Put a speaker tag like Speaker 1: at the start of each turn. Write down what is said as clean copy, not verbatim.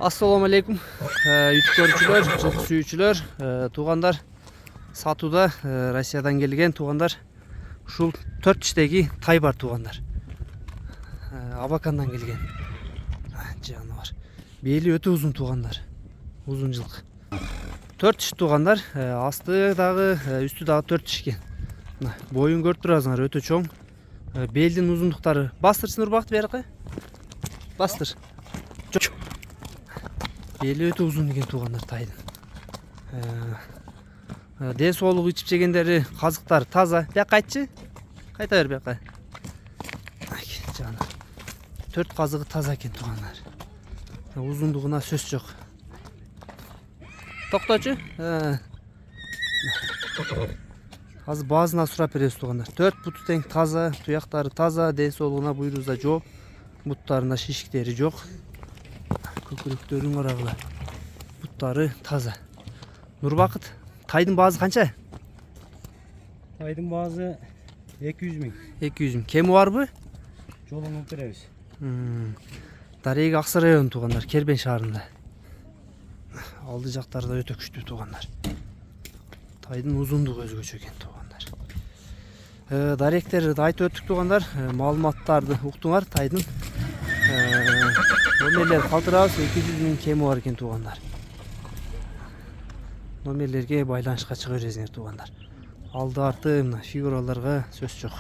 Speaker 1: Assalamu alaikum. YouTube görүүчүлөр, жылкы сүйүүчүлөр, туугандар. Сатууда Россиядан келген туугандар. Ушул 4 тиштеги тай бар туугандар. Абакандан келген. Жаныбар. Бели өтө узун туугандар. Узун жылкы. 4 тиш туугандар. Асты дагы, үстү дагы 4 тиш экен. Боюн көрүп турасыңар, өтө чоң. Белдин узундуктары. Бастырсын урбакты берки. Бастыр. Бели өтө узун экен туугандар тайдын. Ден соолугу ичип жегендери, казыктары таза. Бияка кайтчы. Кайта бер бияка. Жана. 4 казыгы таза экен туугандар. Узундугуна сөз жок. Токточу. Азыр баазына сурап беребиз туугандар. 4 буту тең таза, туяктары таза, ден соолугуна буйруза жок. Буттарында шишиктери жок. Көкүрөктөрүн карагыла. Буттары таза. Нурбакыт, тайдын баазы канча?
Speaker 2: Тайдын баазы 200 миң.
Speaker 1: 200 миң. Кеми барбы?
Speaker 2: Жолуңуп беребиз.
Speaker 1: Дареги Аксы району туугандар, Кербен шаарында. Алды жактарда өтө күчтүү туугандар. Тайдын узундугу өзгөчө экен туугандар. Даректерди айтып өттүк туугандар, маалыматтарды уктуңар тайдын. Номерлер калтырабыз, 200 миң кеми бар экен туугандар. Номерлерге байланышка чыга бересиңер туугандар. Алды арты мына фигураларга сөз жок.